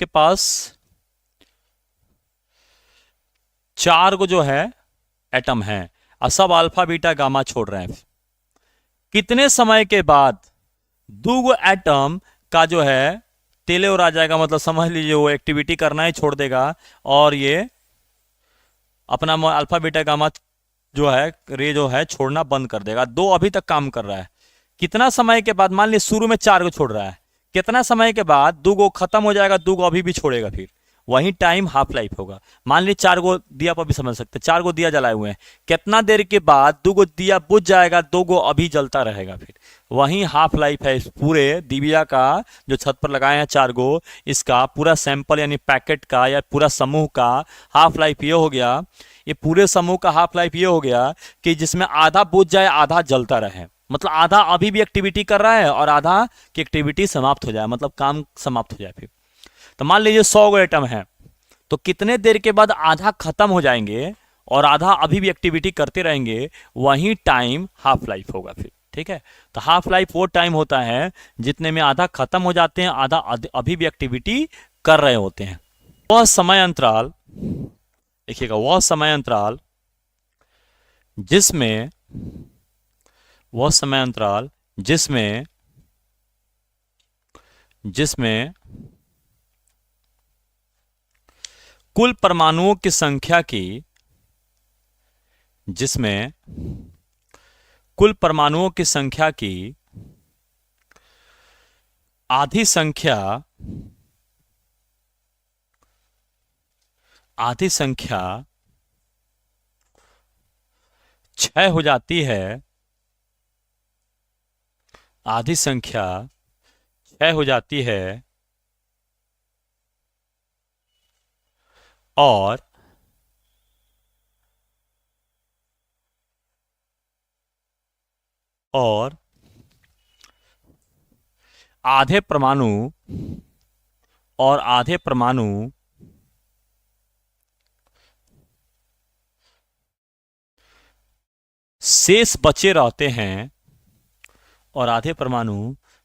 के पास 4 को जो है एटम है और सब अल्फा बीटा गामा छोड़ रहे हैं। कितने समय के बाद 2 गो एटम का जो है टेले आ जाएगा, मतलब समझ लीजिए वो एक्टिविटी करना ही छोड़ देगा और ये अपना अल्फा बीटा गामा जो है रे जो है छोड़ना बंद कर देगा। 2 अभी तक काम कर रहा है। कितना समय के बाद, मान लीजिए शुरू में 4 को छोड़ रहा है, कितना समय के बाद 2 को खत्म हो जाएगा, 2 को अभी भी छोड़ेगा, फिर वही टाइम हाफ लाइफ होगा। मान लीजिए 4 को दिया पर भी समझ सकते हैं, 4 को दिया जलाए हुए हैं, कितना देर के बाद 2 को दिया बुझ जाएगा, 2 को अभी जलता रहेगा, फिर वही हाफ लाइफ है इस पूरे दिव्या का जो छत पर लगाए हैं 4 गो, इसका पूरा सैंपल यानी पैकेट का या पूरा समूह का हाफ लाइफ ये हो गया। ये पूरे समूह का हाफ लाइफ ये हो गया कि जिसमें आधा बुझ जाए आधा जलता रहे, मतलब आधा अभी भी एक्टिविटी कर रहा है और आधा की एक्टिविटी समाप्त हो जाए, मतलब काम समाप्त हो जाए। फिर तो मान लीजिए 100 गो एटम है, तो कितने देर के बाद आधा खत्म हो जाएंगे और आधा अभी भी एक्टिविटी करते रहेंगे, वही टाइम हाफ लाइफ होगा फिर। ठीक है, तो हाफ लाइफ वो टाइम होता है जितने में आधा खत्म हो जाते हैं, आधा अभी भी एक्टिविटी कर रहे होते हैं। वह समय अंतराल देखिएगा, वह समय अंतराल जिसमें जिसमें कुल परमाणुओं की संख्या की आधी संख्या 6 हो जाती है, आधी संख्या 6 हो जाती है और आधे परमाणु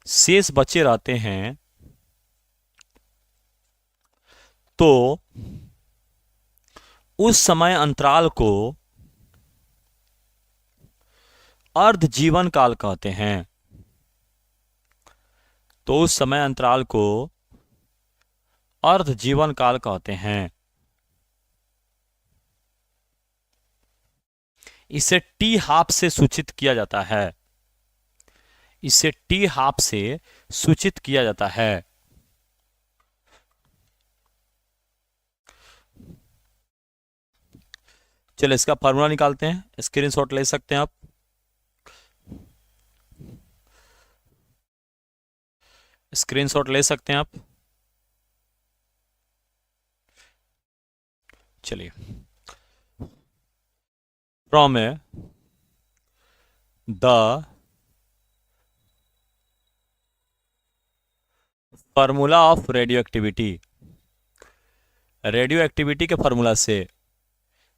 शेष बचे रहते हैं तो उस समय अंतराल को अर्ध जीवन काल कहते हैं। इसे टी हाफ से सूचित किया जाता है। चलो इसका फार्मूला निकालते हैं, स्क्रीनशॉट ले सकते हैं आप। चलिए, from the formula of radioactivity के फार्मूला से,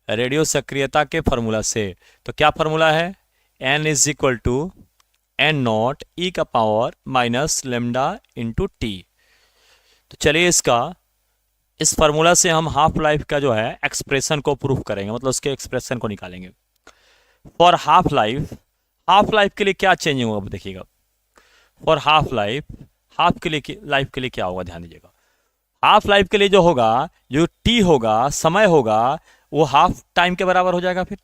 रेडियो सक्रियता के फार्मूला से, तो क्या फार्मूला है, n is equal to n naught e का power minus lambda into T. तो चलिए इस फार्मूला से हम हाफ लाइफ का जो है एक्सप्रेशन को प्रूफ करेंगे, मतलब उसके एक्सप्रेशन को निकालेंगे। फॉर हाफ लाइफ के लिए क्या चेंजिंग होगा देखिएगा। फॉर हाफ लाइफ के लिए क्या होगा, ध्यान दीजिएगा। हाफ लाइफ के लिए जो होगा, जो टी होगा, समय होगा, वो हाफ टाइम के बराबर हो जाएगा। फिर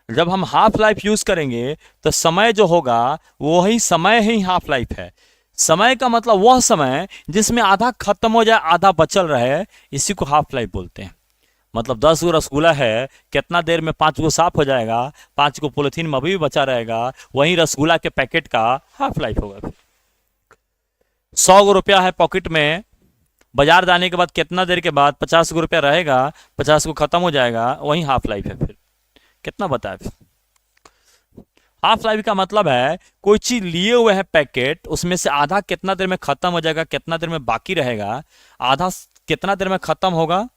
जब हम हाफ लाइफ यूज करेंगे तो समय जो होगा वही समय ही हाफ लाइफ है। समय का मतलब वह समय जिसमें आधा खत्म हो जाए आधा बचल रहे, इसी को हाफ लाइफ बोलते हैं। मतलब 10 गो रसगुल्ला है, कितना देर में 5 गो साफ हो जाएगा, 5 गो पॉलिथीन में अभी भी बचा रहेगा, वही रसगुल्ला के पैकेट का हाफ लाइफ होगा। 100 गो रुपया है पॉकेट में, बाजार जाने के बाद कितना देर के बाद 50 गो रुपया रहेगा, 50 को खत्म हो जाएगा, वही हाफ लाइफ है। फिर कितना बताए, हाफ लाइफ का मतलब है कोई चीज लिए हुए है पैकेट, उसमें से आधा कितना देर में खत्म हो जाएगा, कितना देर में बाकी रहेगा, आधा कितना देर में खत्म होगा,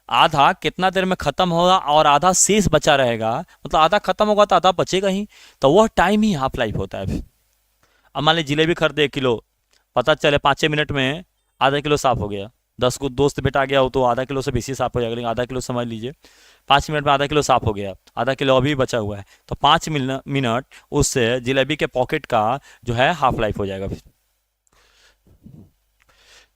आधा कितना देर में खत्म होगा और आधा शेष बचा रहेगा, मतलब आधा खत्म होगा तो आधा बचेगा ही, तो वह टाइम ही हाफ लाइफ होता है। अब मान लीजिए जिलेबी खरीदे 1 किलो, पता चले 5 मिनट में आधा किलो साफ हो गया, 10 को दोस्त बेटा आ गया हो तो आधा किलो से बेसी साफ हो जाएगा, लेकिन आधा किलो समझ लीजिए 5 मिनट में आधा किलो साफ हो गया, आधा किलो अभी बचा हुआ है, तो 5 मिनट उससे जिलेबी के पॉकेट का जो है हाफ लाइफ हो जाएगा फिर।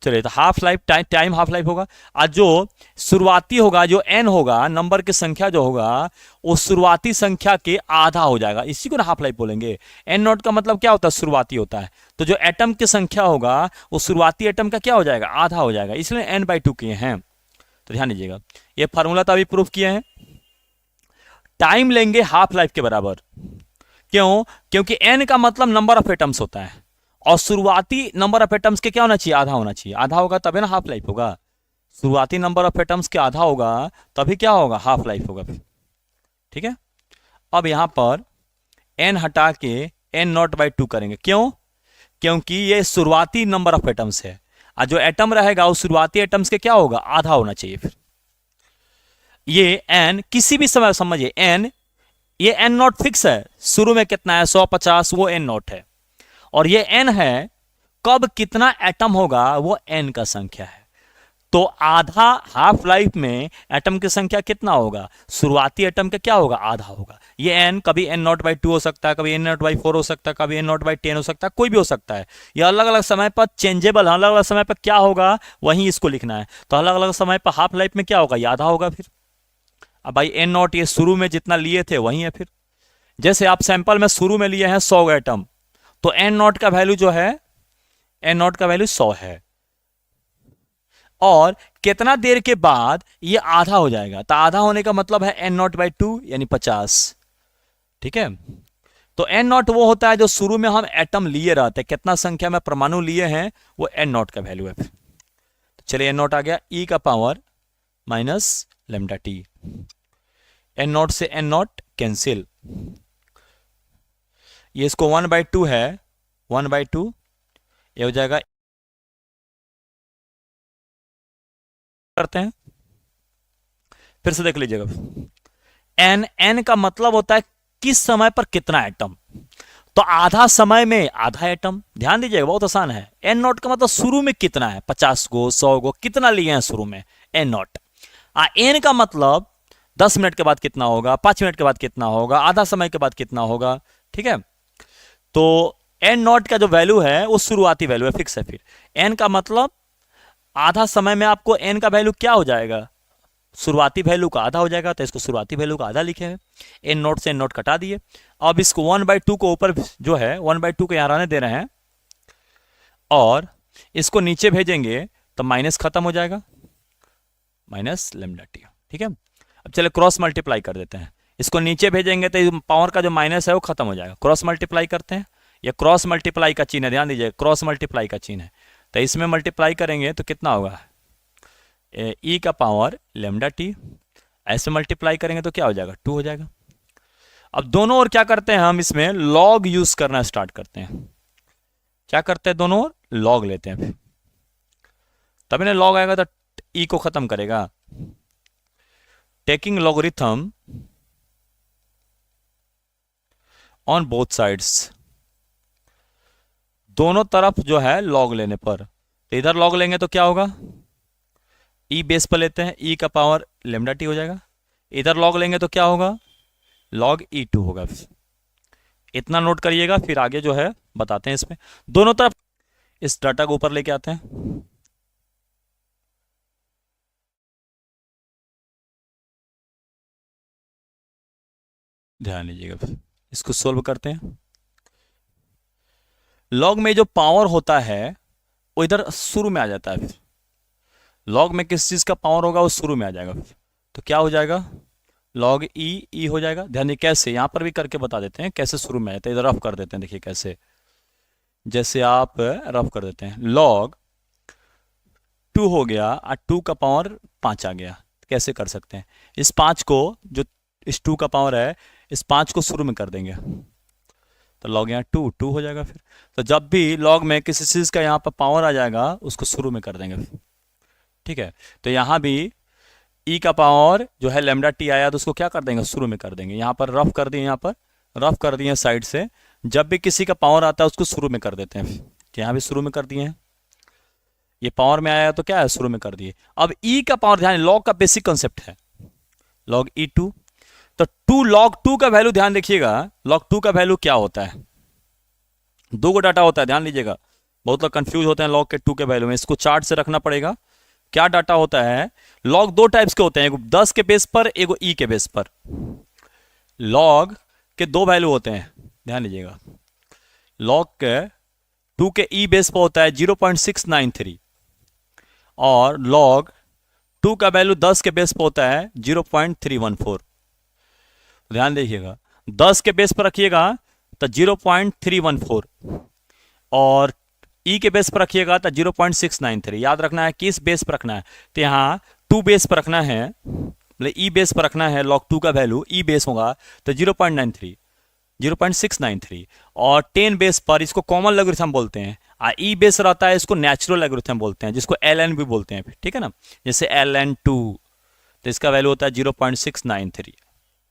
चलिए, तो half life time half life होगा। आज जो शुरुआती होगा, जो एन होगा, नंबर की संख्या जो होगा, वो शुरुआती संख्या के आधा हो जाएगा, इसी को ना हाफ लाइफ बोलेंगे। एन नॉट का मतलब क्या होता है? शुरुआती होता है। तो जो एटम की संख्या होगा वो शुरुआती एटम का क्या हो जाएगा? आधा हो जाएगा, इसलिए n/2 किए हैं। तो ध्यान दीजिएगा, ये फॉर्मूला तो अभी प्रूफ किए हैं। टाइम लेंगे हाफ लाइफ के बराबर, क्यों? क्योंकि n का मतलब नंबर ऑफ एटम्स होता है, और शुरुआती नंबर ऑफ एटम्स के क्या होना चाहिए? आधा होना चाहिए। आधा होगा तभी ना हाफ लाइफ होगा। शुरुआती नंबर ऑफ एटम्स के आधा होगा तभी क्या होगा? हाफ लाइफ होगा फिर। ठीक है, अब यहां पर n हटा के n0/2 करेंगे, क्यों? क्योंकि ये शुरुआती नंबर ऑफ एटम्स है, और जो एटम रहेगा वो शुरुआती एटम्स के क्या होगा? आधा होना चाहिए फिर। ये n किसी भी समय समझिए, n ये n0 फिक्स है, शुरू में कितना है? 150, वो n0 है। और ये n है, कब कितना एटम होगा वो n का संख्या है। तो आधा हाफ लाइफ में एटम की संख्या कितना होगा? शुरुआती एटम का क्या होगा? आधा होगा। ये n कभी n0/2 हो सकता है, कभी n0/4 हो सकता है, कभी n0/10 हो सकता है, कोई भी हो सकता है। ये अलग अलग समय पर चेंजेबल है, अलग अलग समय पर क्या होगा वहीं इसको लिखना है। तो अलग अलग समय पर हाफ लाइफ में क्या होगा? ये आधा होगा फिर। अब भाई n0 ये शुरू में जितना लिए थे वही है फिर। जैसे आप सैंपल में शुरू में लिए हैं 100 एटम, तो n0 का वैल्यू जो है, n0 का वैल्यू 100 है, और कितना देर के बाद ये आधा हो जाएगा। तो आधा होने का मतलब है n0/2 यानी 50। ठीक है, तो n0 वो होता है जो शुरू में हम एटम लिए रहते हैं, कितना संख्या में परमाणु लिए हैं वो n0 का वैल्यू है। तो चलिए, n0 आ गया e का power minus lambda T. n0 से n0 कैंसिल, ये इसको 1/2 है, 1/2 ये हो जाएगा। करते हैं फिर से, देख लीजिएगा। n का मतलब होता है किस समय पर कितना एटम। तो आधा समय में आधा एटम, ध्यान दीजिएगा, बहुत आसान है। n0 का मतलब शुरू में कितना है, 50 गो, 100 गो, कितना लिए हैं शुरू में, n0। n का मतलब 10 मिनट के बाद कितना होगा, 5 मिनट के बाद कितना होगा, आधा समय के बाद कितना होगा। ठीक है, तो n0 का जो वैल्यू है वो शुरुआती वैल्यू है, फिक्स है। फिर n का मतलब आधा समय में आपको n का वैल्यू क्या हो जाएगा? शुरुआती वैल्यू का आधा हो जाएगा, तो इसको शुरुआती वैल्यू का आधा लिखे हैं, n0 से n0 कटा दिए। अब इसको 1/2 को ऊपर जो है 1/2 को यहां रहने दे रहे हैं, और इसको नीचे भेजेंगे तो माइनस खत्म हो जाएगा, माइनस लेमडा टी। ठीक है, अब चले क्रॉस मल्टीप्लाई कर देते हैं। इसको नीचे भेजेंगे तो पावर का जो माइनस है वो खत्म हो जाएगा। क्रॉस मल्टीप्लाई करते हैं, ये क्रॉस मल्टीप्लाई का चिन्ह है, ध्यान दीजिए, क्रॉस मल्टीप्लाई का चिन्ह है। तो इसमें मल्टीप्लाई करेंगे तो कितना होगा? e का पावर लेमडा टी। ऐसे मल्टीप्लाई करेंगे तो क्या हो जाएगा? 2 हो जाएगा। अब दोनों ओर क्या करते हैं हम? इसमें लॉग यूज करना स्टार्ट करते हैं। क्या करते हैं? दोनों ओर लॉग लेते हैं, तभी ना लॉग आएगा तो e को खत्म करेगा। Taking logarithm on both sides, दोनों तरफ जो है लॉग लेने पर, तो इधर लॉग लेंगे तो क्या होगा? ई बेस पर लेते हैं, ई का पावर लेमडा टी हो जाएगा। इधर लॉग लेंगे तो क्या होगा? लॉग E2 होगा। इतना नोट करिएगा, फिर आगे जो है बताते हैं। इसमें दोनों तरफ इस डाटा को ऊपर लेके आते हैं। ध्यान दीजिएगा, इसको सोल्व करते हैं। लॉग में जो पावर होता है वो इधर शुरू में आ जाता है। फिर लॉग में किस चीज का पावर होगा वो शुरू में आ जाएगा। तो क्या हो जाएगा? लॉग ई हो जाएगा। ध्यान दीजिए कैसे, यहां पर भी करके बता देते हैं कैसे शुरू में आते हैं। इधर रफ कर देते हैं, देखिए कैसे, जैसे आप रफ कर देते हैं। लॉग 2 हो गया और 2 का पावर 5 आ गया। कैसे कर सकते हैं? इस 5 को, जो इस 2 का पावर है, इस 5 को शुरू में कर देंगे, तो लॉग यहाँ 2 हो जाएगा। फिर तो जब भी लॉग में किसी चीज़ का यहाँ पर पावर आ जाएगा उसको शुरू में कर देंगे। ठीक है, तो यहाँ भी ई का पावर जो है लेमडा टी आया तो उसको क्या कर देंगे? शुरू में कर देंगे। यहाँ पर रफ कर दिए, यहाँ पर रफ कर दिए साइड से। जब भी किसी का पावर आता है उसको शुरू में कर देते हैं, तो यहाँ भी शुरू में कर दिए हैं। ये पावर में आया तो क्या है, शुरू में कर दिए। अब ई का पावर, ध्यान, लॉग का बेसिक कंसेप्ट है लॉग ई टू। तो टू लॉग टू का वैल्यू ध्यान देखिएगा, लॉग टू का वैल्यू क्या होता है, दो को डाटा होता है, ध्यान लीजिएगा, बहुत लोग कंफ्यूज होते हैं लॉग के टू के वैल्यू में, इसको चार्ट से रखना पड़ेगा। क्या डाटा होता है, लॉग दो टाइप्स के होते हैं, एक 10 के बेस पर, एक ई के बेस पर। लॉग के दो वैल्यू होते हैं, ध्यान लीजिएगा। लॉग के टू के ई बेस पर होता है 0.693 और लॉग टू का वैल्यू 10 के बेस पर होता है 0.314। ध्यान देखिएगा, 10 के बेस पर रखिएगा तो 0.314 और ई के बेस पर रखिएगा तो 0.693। याद रखना है किस बेस पर रखना है, तो यहाँ टू बेस पर रखना है, मतलब ई बेस पर रखना है, लॉग टू का वैल्यू ई बेस होगा तो 0.93 0.693 और 10 बेस पर इसको कॉमन लॉगरिथम बोलते हैं, ई बेस रहता है इसको नेचुरल लॉगरिथम बोलते हैं, जिसको ln भी बोलते हैं, ठीक है ना, जैसे ln2 तो इसका वैल्यू होता है 0.693,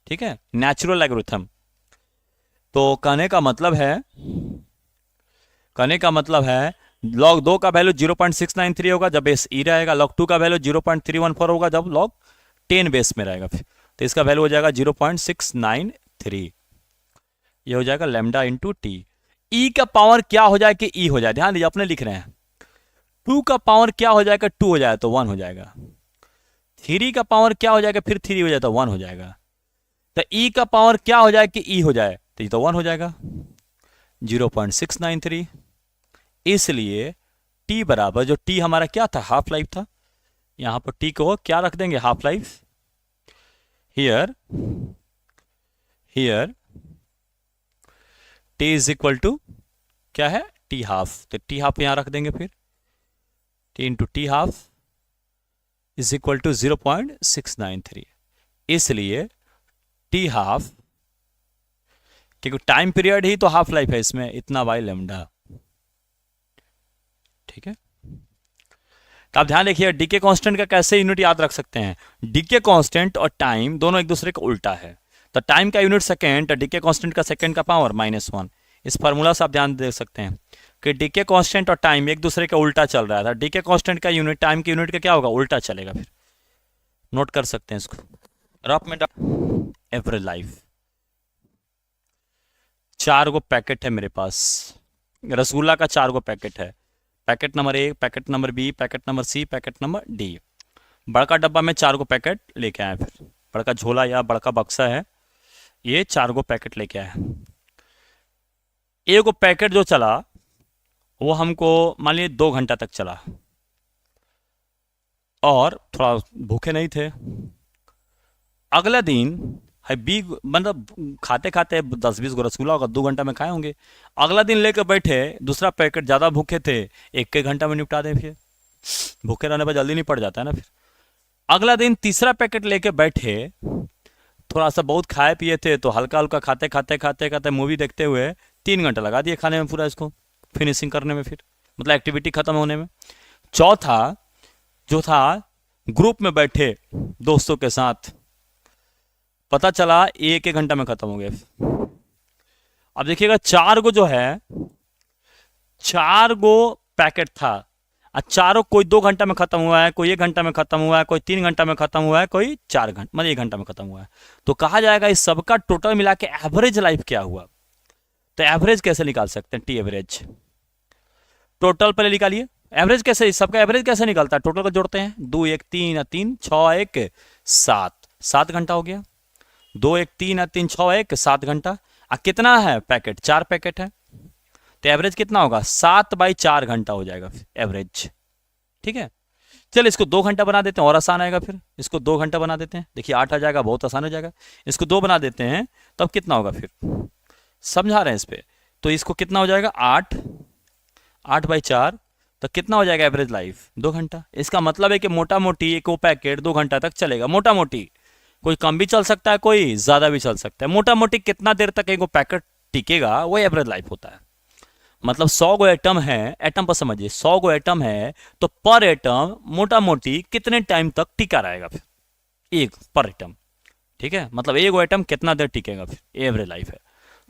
ठीक है, नेचुरल लॉगरिथम। तो कहने का मतलब है लॉग दो का वैल्यू 0.693 होगा जब बेस ई रहेगा, लॉग टू का वैल्यू 0.314 होगा जब लॉग 10 बेस में रहेगा, फिर तो इसका वैल्यू हो जाएगा 0.693। ये हो जाएगा लैम्डा इंटू टी। ई का पावर क्या हो जाए कि ई हो जाए, ध्यान दीजिए अपने लिख रहे हैं, टू का पावर क्या हो जाएगा, टू हो जाए तो वन हो जाएगा, थ्री का पावर क्या हो जाएगा, फिर थ्री हो जाए तो वन हो जाएगा, तो ई का पावर क्या हो जाए कि ई हो जाए तो ये तो वन हो जाएगा 0.693। इसलिए टी बराबर, जो टी हमारा क्या था, हाफ लाइफ था, यहां पर टी को क्या रख देंगे, half life. Here T is equal to क्या है, टी हाफ, तो टी हाफ यहां रख देंगे, फिर T into T half is equal to 0.693। इसलिए टी हाफ, क्योंकि टाइम पीरियड ही तो हाफ लाइफ है इसमें, इतना बाई लैम्डा, ठीक है। तो आप ध्यान रखिए डीके कांस्टेंट का कैसे यूनिट याद रख सकते हैं, डीके कांस्टेंट और टाइम दोनों एक दूसरे का उल्टा है, तो टाइम का यूनिट सेकेंड, डीके कांस्टेंट का सेकेंड का पावर -1। इस फार्मूला से आप ध्यान दे सकते हैं कि डीके कांस्टेंट और टाइम एक दूसरे का उल्टा चल रहा था, डीके कांस्टेंट का यूनिट टाइम के यूनिट का क्या होगा, उल्टा चलेगा, फिर नोट कर सकते हैं इसको रफ में। एवरेज लाइफ, 4 गो पैकेट है मेरे पास, रसगुल्ला का 4 गो पैकेट है, packet number A, packet number B, packet number C, packet number D. बड़का डब्बा में 4 गो पैकेट लेके आए, फिर बड़का झोला या बड़का बक्सा है, ये 4 गो पैकेट लेके आए। एक गो पैकेट जो चला वो हमको मान लीजिए 2 घंटा तक चला और थोड़ा भूखे नहीं थे। अगला दिन है मतलब खाते खाते 10-20 गो रसगुल्ला होगा, 2 घंटा में खाए होंगे। अगला दिन लेकर बैठे दूसरा पैकेट, ज़्यादा भूखे थे, 1 घंटा में निपटा दें, फिर भूखे रहने पर जल्दी नहीं पड़ जाता है ना। फिर अगला दिन तीसरा पैकेट लेके बैठे, थोड़ा सा बहुत खाए पिए थे तो हल्का हल्का खाते खाते खाते खाते मूवी देखते हुए 3 घंटा लगा दिए खाने में, पूरा इसको फिनिशिंग करने में, फिर मतलब एक्टिविटी खत्म होने में। चौथा जो था ग्रुप में बैठे दोस्तों के साथ, पता चला 1 घंटा में खत्म हो गया। अब देखिएगा 4 गो जो है, 4 गो पैकेट था, चारों कोई 2 घंटा में खत्म हुआ है, कोई 1 घंटा में खत्म हुआ है, कोई 3 घंटा में खत्म हुआ है, कोई 4 घंटा मतलब 1 घंटा में खत्म हुआ है। तो कहा जाएगा इस सबका टोटल मिला के एवरेज लाइफ क्या हुआ। तो एवरेज कैसे निकाल सकते हैं, टी एवरेज, टोटल पहले निकालिए, एवरेज कैसे, इस सबका एवरेज कैसे निकलता है, टोटल को जोड़ते हैं, 2 1 3 3 6 1 7, 7 घंटा हो गया, 2 1 3 3 6 1 7 घंटा। कितना है पैकेट, 4 पैकेट है, तो एवरेज कितना होगा, 7/4 घंटा हो जाएगा एवरेज, ठीक है। चलिए इसको 2 घंटा बना देते हैं और आसान आएगा, फिर इसको 2 घंटा बना देते हैं, देखिए 8 आ जाएगा, बहुत आसान हो जाएगा। इसको 2 बना देते हैं तब कितना होगा, फिर समझा रहे हैं इस पे, तो इसको कितना हो जाएगा 8/4, तो कितना हो जाएगा एवरेज लाइफ 2 घंटा। इसका मतलब है कि मोटा मोटी एक पैकेट 2 घंटा तक चलेगा, मोटा मोटी, कोई कम भी चल सकता है, कोई ज्यादा भी चल सकता है, मोटा मोटी कितना देर तक एक पैकेट टिकेगा वो एवरेज लाइफ होता है। मतलब 100 गो एटम है, एटम पर समझिए 100 गो एटम है तो पर एटम मोटा मोटी कितने टाइम तक टिका रहेगा, फिर एक पर एटम, ठीक है, मतलब एक एटम कितना देर टिकेगा, फिर एवरेज लाइफ है।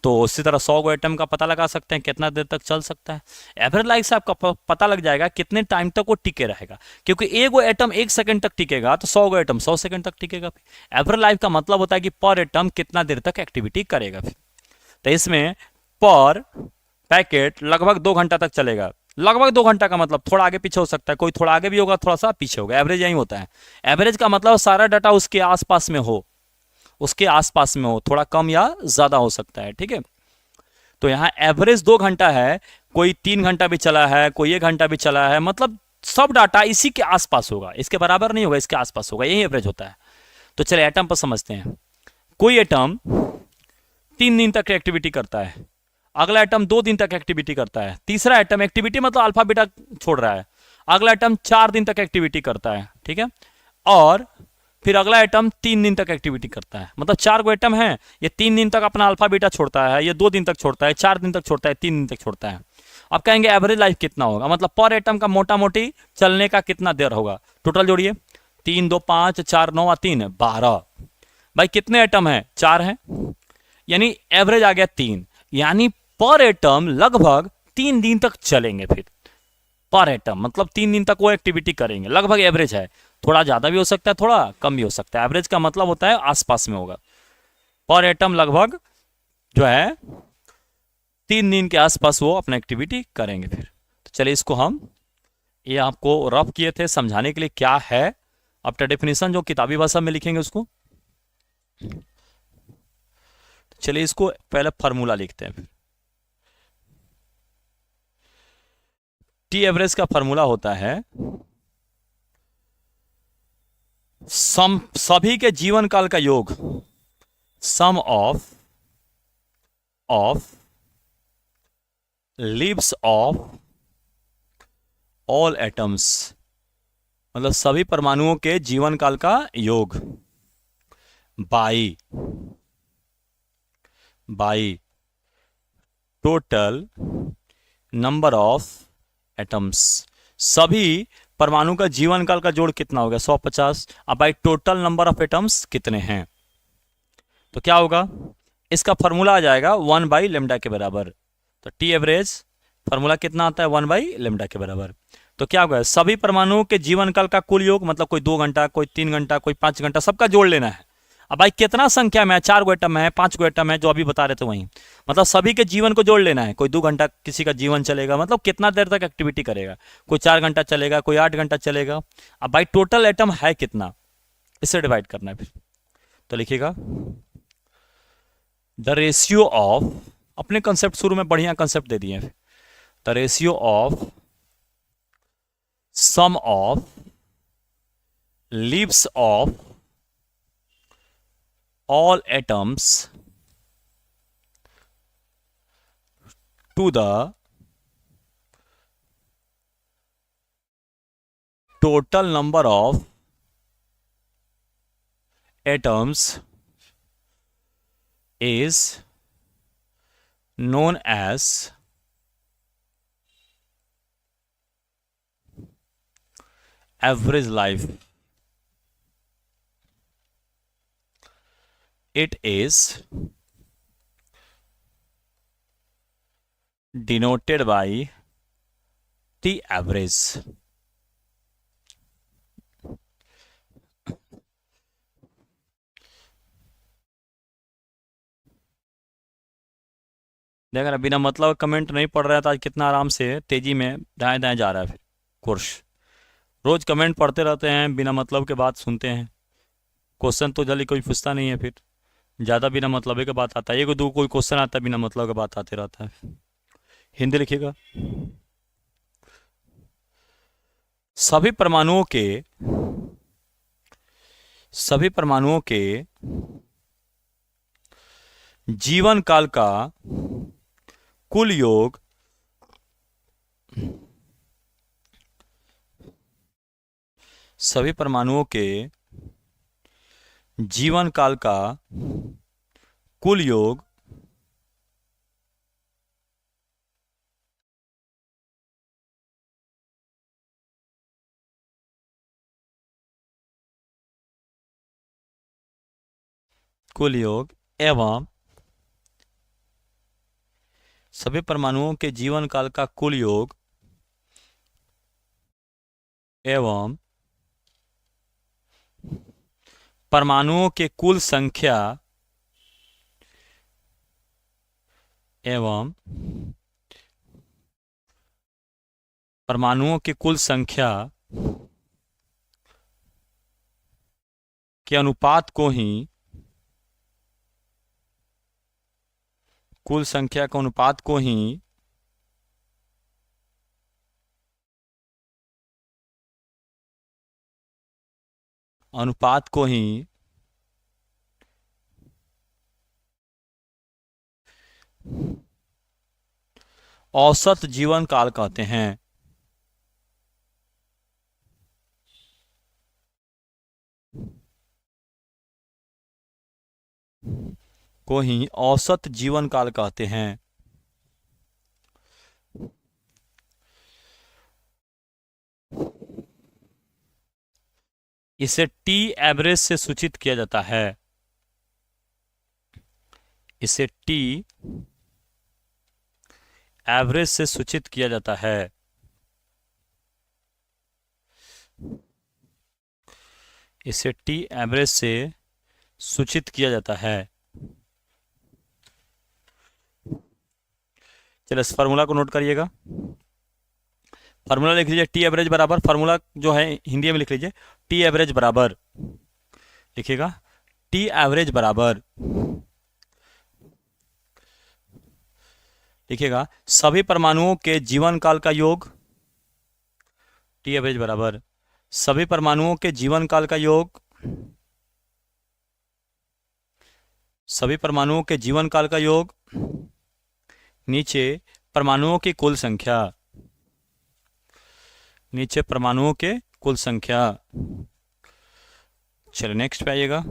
तो उसी तरह 100 गो एटम का पता लगा सकते हैं कितना देर तक चल सकता है। एवरेज लाइफ से आपका पता लग जाएगा कितने टाइम तक वो टिके रहेगा, क्योंकि एक गो एटम 1 सेकंड तक टिकेगा तो 100 गो एटम 100 सेकंड तक टिकेगा। एवरेज लाइफ का मतलब होता है कि पर एटम कितना देर तक एक्टिविटी करेगा। फिर तो इसमें पर पैकेट लगभग 2 घंटा तक चलेगा। लगभग 2 घंटा का मतलब थोड़ा आगे पीछे हो सकता है, कोई थोड़ा आगे भी होगा थोड़ा सा पीछे होगा, एवरेज यही होता है। एवरेज का मतलब सारा डाटा उसके आसपास में हो, उसके आसपास में हो, थोड़ा कम या ज्यादा हो सकता है, ठीक है। तो यहाँ एवरेज 2 घंटा है, कोई 3 घंटा भी चला है, कोई 1 घंटा भी चला है, मतलब सब डाटा इसी के आसपास होगा, इसके बराबर नहीं होगा, इसके आसपास होगा, यही एवरेज होता है। तो चलिए एटम पर समझते हैं। कोई एटम 3 दिन तक एक्टिविटी करता है, अगला एटम 2 दिन तक एक्टिविटी करता है, तीसरा एटम एक्टिविटी मतलब अल्फा बीटा छोड़ रहा है, अगला एटम 4 दिन तक एक्टिविटी करता है, ठीक है। और फिर अगला एटम 3 दिन तक एक्टिविटी करता है, मतलब 4 गो एटम है, ये 3 दिन तक अपना अल्फा बीटा छोड़ता है, ये 2 दिन तक छोड़ता है, 4 दिन तक छोड़ता है, 3 दिन तक छोड़ता है। अब कहेंगे एवरेज लाइफ कितना होगा, मतलब पर एटम का मोटा मोटी चलने का कितना देर होगा। टोटल जोड़िए, 3 2 5 4 9 3 12। भाई कितने एटम है, 4 है, यानी एवरेज आ गया 3, यानी पर एटम लगभग 3 दिन तक चलेंगे। फिर पर एटम मतलब 3 दिन तक वो एक्टिविटी करेंगे, लगभग एवरेज है, थोड़ा ज्यादा भी हो सकता है थोड़ा कम भी हो सकता है। एवरेज का मतलब होता है आसपास में होगा। पर एटम लगभग जो है 3 दिन के आसपास वो अपना एक्टिविटी करेंगे। फिर तो चलिए इसको हम, ये आपको रफ किए थे समझाने के लिए क्या है, आफ्टर डेफिनेशन जो किताबी भाषा में लिखेंगे उसको। चलिए इसको पहले फार्मूला लिखते हैं। टी एवरेज का फार्मूला होता है सभी के जीवन काल का योग, sum of lives of all atoms, मतलब सभी परमाणुओं के जीवन काल का योग, by total number of atoms. सभी परमाणु का जीवन काल का जोड़ कितना हो गया, 150। अब by total number of atoms कितने हैं, तो क्या होगा, इसका फॉर्मूला आ जाएगा 1/λ के बराबर। तो टी एवरेज फॉर्मूला कितना आता है, 1/λ के बराबर। तो क्या होगा, सभी परमाणुओं के जीवन काल का कुल योग, मतलब कोई 2 घंटा, कोई 3 घंटा, कोई 5 घंटा, सबका जोड़ लेना है। अब भाई कितना संख्या में है, 4 गो एटम है, 5 गो एटम है, जो अभी बता रहे थे वहीं, मतलब सभी के जीवन को जोड़ लेना है। कोई 2 घंटा किसी का जीवन चलेगा, मतलब कितना देर तक एक्टिविटी करेगा, कोई 4 घंटा चलेगा, कोई 8 घंटा चलेगा। अब भाई टोटल एटम है कितना, इससे डिवाइड करना है। फिर तो लिखिएगा द रेशियो ऑफ, अपने कंसेप्ट शुरू में बढ़िया कंसेप्ट दे दिए हैं, the ratio of sum of leaves of all atoms to the total number of atoms is known as average life. It is denoted by the average. देख रहा, बिना मतलब कमेंट नहीं पढ़ रहा था, आज कितना आराम से तेजी में दाएं दाएं जा रहा है। फिर कोर्स रोज कमेंट पढ़ते रहते हैं, बिना मतलब के बात सुनते हैं, क्वेश्चन तो जल्दी कोई पूछता नहीं है, फिर ज़्यादा बिना मतलब के बात आता है, एक दो कोई क्वेश्चन आता है बिना मतलब के बात आते रहता है। हिंदी लिखिएगा, सभी परमाणुओं के जीवन काल का कुल योग सभी परमाणुओं के जीवन काल का कुल योग एवं सभी परमाणुओं के जीवन काल का कुल योग एवं परमाणुओं के कुल संख्या एवं परमाणुओं की कुल संख्या के अनुपात को ही कुल संख्या के अनुपात को ही अनुपात को ही औसत जीवन काल कहते हैं। को ही औसत जीवन काल कहते हैं। इसे टी एवरेज से सूचित किया जाता है। इसे टी एवरेज से सूचित किया जाता है। इसे टी एवरेज से सूचित किया जाता है। चलिए इस फार्मूला को नोट करिएगा। फार्मूला लिख लीजिए टी एवरेज बराबर, फार्मूला जो है हिंदी में लिख लीजिए, टी एवरेज बराबर, लिखिएगा टी एवरेज बराबर, लिखिएगा सभी परमाणुओं के जीवन काल का योग, टी एवरेज बराबर सभी परमाणुओं के जीवन काल का योग, सभी परमाणुओं के जीवन काल का योग, नीचे परमाणुओं की कुल संख्या, नीचे परमाणुओं के कुल संख्या। चलिए नेक्स्ट पे आइएगा।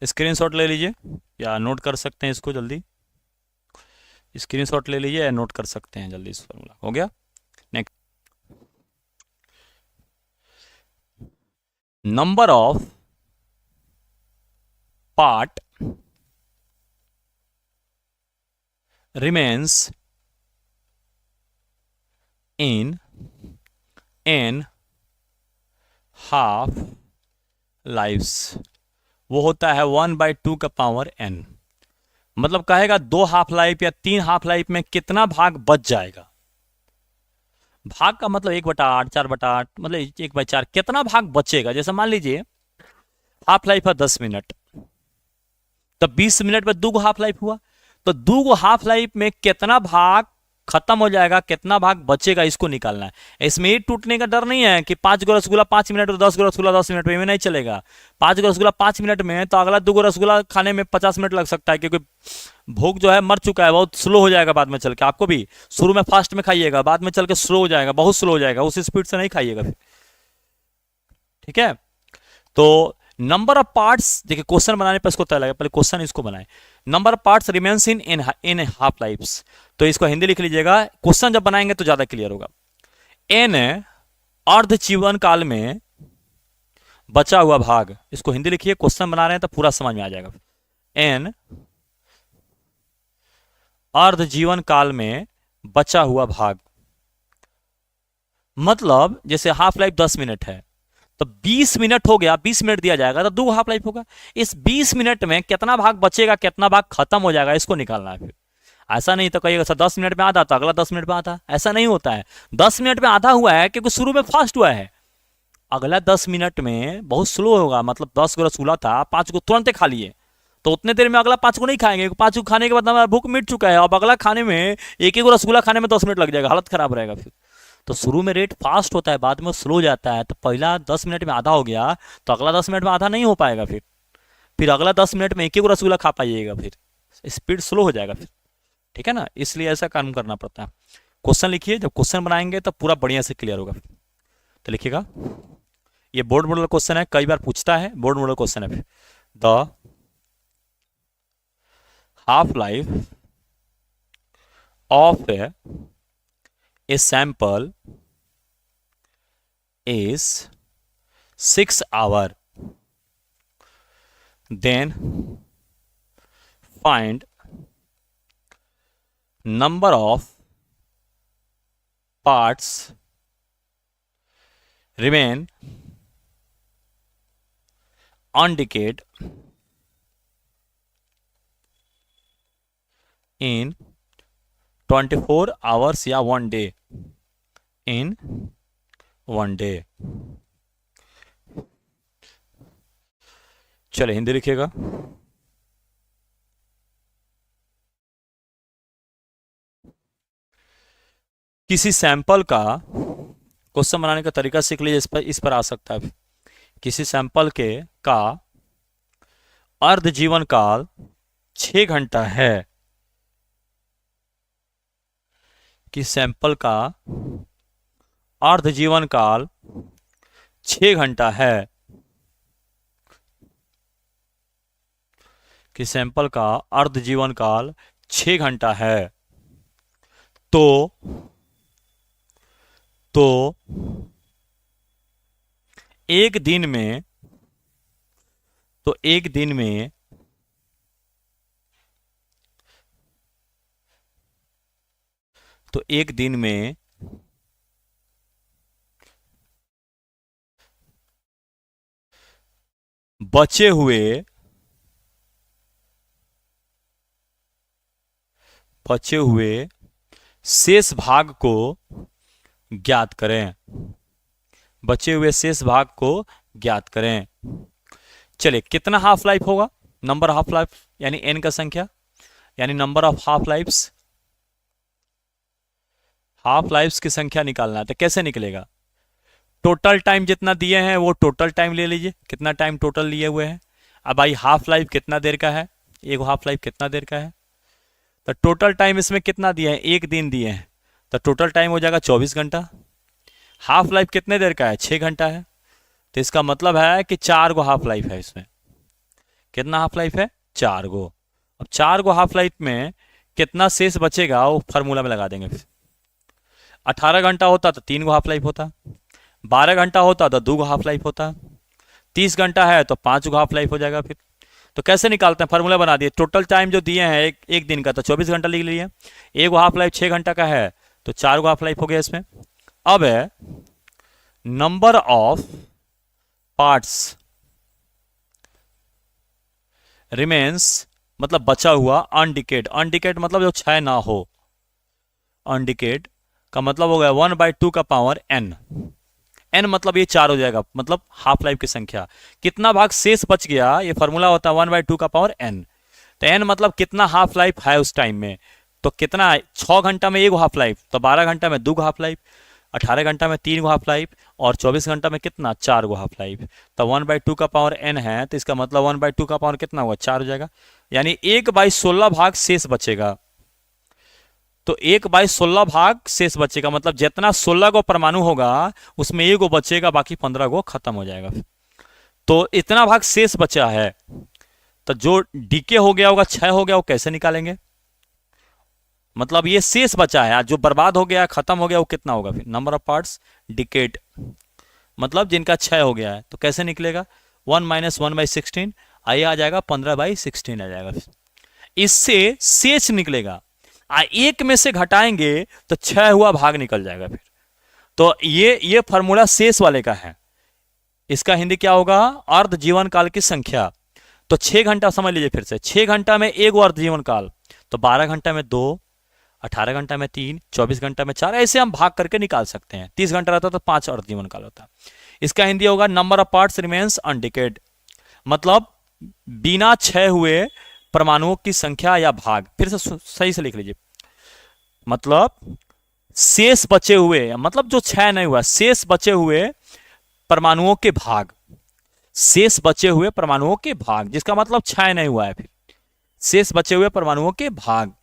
स्क्रीनशॉट ले लीजिए या नोट कर सकते हैं इसको जल्दी। स्क्रीनशॉट ले लीजिए या नोट कर सकते हैं जल्दी। इस फॉर्मूला हो गया। Next, number of part remains in n half lives, वो होता है 1/2 का पावर n। मतलब कहेगा 2 हाफ लाइफ या 3 हाफ लाइफ में कितना भाग बच जाएगा। भाग का मतलब 1/8, 4/8, मतलब 1/4 कितना भाग बचेगा। जैसे मान लीजिए हाफ लाइफ है 10 मिनट, तब 20 मिनट में 2 हाफ लाइफ हुआ, तो 2 हाफ लाइफ में कितना भाग खत्म हो जाएगा, कितना भाग बचेगा, इसको निकालना है। इसमें ये टूटने का डर नहीं है कि 5 गो रसगुल्ला 5 मिनट और 10 गो रसगुल्ला 10 मिनट में नहीं चलेगा। 5 गो रसगुल्ला 5 मिनट में तो अगला 2 गो रसगुल्ला खाने में 50 मिनट लग सकता है, क्योंकि भूख जो है मर चुका है, बहुत स्लो हो जाएगा बाद में चल के। आपको भी शुरू में फास्ट में खाइएगा, बाद में चल के स्लो हो जाएगा, बहुत स्लो हो जाएगा, उस स्पीड से नहीं खाइएगा फिर। ठीक है, तो नंबर ऑफ पार्ट्स, देखिए क्वेश्चन बनाने पर इसको तय लगे, पहले क्वेश्चन इसको बनाए। Number of parts remains in half lives, तो इसको हिंदी लिख लीजिएगा, क्वेश्चन जब बनाएंगे तो ज्यादा क्लियर होगा। एन अर्ध जीवन काल में बचा हुआ भाग, इसको हिंदी लिखिए, क्वेश्चन बना रहे हैं तो पूरा समझ में आ जाएगा। एन अर्ध जीवन काल में बचा हुआ भाग, मतलब जैसे हाफ लाइफ 10 मिनट है तो 20 मिनट हो गया, 20 मिनट दिया जाएगा तो 2 हाफ लाइफ होगा। इस 20 मिनट में कितना भाग बचेगा, कितना भाग खत्म हो जाएगा, इसको निकालना है। फिर ऐसा नहीं तो कहिएगा सर 10 मिनट में आधा तो अगला 10 मिनट में आधा, ऐसा नहीं होता है। 10 मिनट में आधा हुआ है क्योंकि शुरू में फास्ट हुआ है, अगला 10 मिनट में बहुत स्लो होगा। मतलब 10 गो रसगुल्ला था, 5 को तुरंत खा लिए, तो उतने देर में अगला 5 को नहीं खाएंगे, 5 को खाने के बाद हमारा भूख मिट चुका है। अब अगला खाने में एक एक रसगुल्ला खाने में 10 मिनट लग जाएगा, हालत खराब रहेगा फिर। तो शुरू में रेट फास्ट होता है, बाद में स्लो जाता है। तो पहला 10 मिनट में आधा हो गया तो अगला 10 मिनट में आधा नहीं हो पाएगा, फिर अगला 10 मिनट में एक एक रसगुल्ला खा पाइएगा, फिर स्पीड स्लो हो जाएगा फिर। ठीक है ना, इसलिए ऐसा काम करना पड़ता है। क्वेश्चन लिखिए, जब क्वेश्चन बनाएंगे तो पूरा बढ़िया से क्लियर होगा। तो लिखिएगा, ये बोर्ड मॉडल क्वेश्चन है, कई बार पूछता है, बोर्ड मॉडल क्वेश्चन है। The half life of a sample is 6 hours, then find number of parts remain undecayed in 24 hours या 1 डे, इन 1 डे। चले हिंदी लिखिएगा। किसी सैंपल का क्वेश्चन बनाने का तरीका सीख लीजिए, इस पर आ सकता है। किसी सैंपल के का अर्ध जीवन काल 6 घंटा है। किसी सैंपल का अर्ध जीवन काल 6 घंटा है। कि सैंपल का अर्ध जीवन काल 6 घंटा है, तो एक दिन में बचे हुए शेष भाग को ज्ञात करें। बचे हुए शेष भाग को ज्ञात करें। चलिए, कितना हाफ लाइफ होगा? नंबर हाफ लाइफ यानी एन का संख्या, यानी number of half lives. Half lives की संख्या निकालना है, तो कैसे निकलेगा? टोटल टाइम जितना दिए हैं वो टोटल टाइम ले लीजिए, कितना टाइम टोटल लिए हुए हैं। अब भाई हाफ लाइफ कितना देर का है, एक हाफ लाइफ कितना देर का है, तो टोटल टाइम इसमें कितना दिए हैं? 1 दिन दिए हैं, तो टोटल टाइम हो जाएगा 24 घंटा। हाफ लाइफ कितने देर का है? 6 घंटा है, तो इसका मतलब है कि 4 गो हाफ लाइफ है इसमें। कितना हाफ लाइफ है? 4 गो। अब 4 गो हाफ लाइफ में कितना शेष बचेगा वो फार्मूला में लगा देंगे। फिर 18 घंटा होता तो 3 गो हाफ लाइफ होता, 12 घंटा होता तो 2 गो हाफ लाइफ होता, 30 घंटा है तो 5 गो हाफ लाइफ हो जाएगा। फिर तो कैसे निकालते हैं? फार्मूला बना दिए। टोटल टाइम जो दिए हैं एक दिन का, तो 24 घंटा लिख लिए। एक हाफ लाइफ 6 घंटा का है, तो 4 गो हाफ लाइफ हो गया इसमें। अब है नंबर ऑफ पार्ट्स रिमेन्स, मतलब बचा हुआ, अनडिकेड। अनडिकेड मतलब जो क्षय ना हो। अनडिकेड का मतलब हो गया 1/2 का पावर n। n मतलब ये 4 हो जाएगा, मतलब हाफ लाइफ की संख्या। कितना भाग शेष बच गया, ये फॉर्मूला होता है 1/2 का पावर n। तो n मतलब कितना हाफ लाइफ है उस टाइम में, तो कितना है? 6 घंटा में 1 हाफ लाइफ, तो 12 घंटा में 2 हाफ लाइफ, 18 घंटा में 3 हाफ लाइफ, और 24 घंटा में कितना? 4 हाफ लाइफ। तो 1/2 का पावर n है, तो इसका मतलब 1/2 का पावर कितना होगा? 4 हो जाएगा, यानी 1/16 भाग शेष बचेगा। तो 1/16 भाग शेष बचेगा, मतलब जितना 16 गो परमाणु होगा उसमें 1 गो बचेगा, बाकी 15 गो खत्म हो जाएगा। तो इतना भाग शेष बचा है, तो जो डीके हो गया होगा, क्षय हो गया, वो कैसे निकालेंगे? मतलब ये शेष बचा है, जो बर्बाद हो गया, खत्म हो गया, वो कितना होगा? फिर नंबर ऑफ पार्ट्स डिकेड, मतलब जिनका क्षय हो गया है। तो कैसे निकलेगा? 1 - 1/16, आइए आ जाएगा 15/16 आ जाएगा। इससे शेष निकलेगा, एक में से घटाएंगे तो क्षय हुआ भाग निकल जाएगा। फिर तो ये फॉर्मूला शेष वाले का है। इसका हिंदी क्या होगा? अर्ध जीवन काल की संख्या। तो 6 घंटा समझ लीजिए फिर से, 6 घंटा में 1 अर्ध जीवन काल, तो 12 घंटा में 2, 18 घंटा में 3, 24 घंटा में 4, ऐसे हम भाग करके निकाल सकते हैं। 30 घंटा रहता तो 5 अर्ध जीवन काल होता। इसका हिंदी होगा नंबर ऑफ पार्ट्स रिमेन्स अनडिकेड, मतलब बिना क्षय हुए परमाणुओं की संख्या या भाग। फिर से सही से लिख लीजिए, मतलब शेष बचे हुए, मतलब जो क्षय नहीं हुआ, शेष बचे हुए परमाणुओं के भाग, शेष बचे हुए परमाणुओं के भाग, जिसका मतलब क्षय नहीं हुआ है। फिर शेष बचे हुए परमाणुओं के भाग,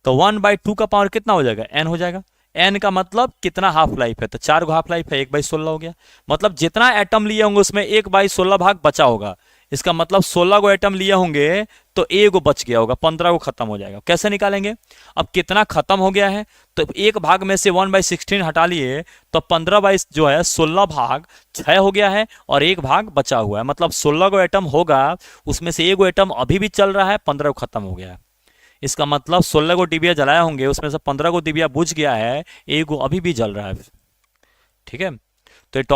तो 1/2 का पावर कितना हो जाएगा? n हो जाएगा। n का मतलब कितना हाफ लाइफ है, तो 4 हाफ लाइफ है, 1/16 हो गया। मतलब जितना एटम लिए होंगे उसमें 1/16 भाग बचा होगा, इसका मतलब 16 गो एटम लिए होंगे तो एक गो बच गया होगा, 15 को खत्म हो जाएगा। कैसे निकालेंगे? अब कितना खत्म हो गया है, तो एक भाग में से 1/16 हटा लिए तो 15 बाई जो है 16 भाग 6 हो गया है और एक भाग बचा हुआ है। मतलब 16 गो एटम होगा, उसमें से एक गो एटम अभी भी चल रहा है, 15 को खत्म हो गया है। इसका मतलब 16 को डिबिया जलाए होंगे, उसमें से 15 को डिबिया बुझ गया है, एक गो अभी भी जल रहा है। ठीक है, तो ये टॉपिक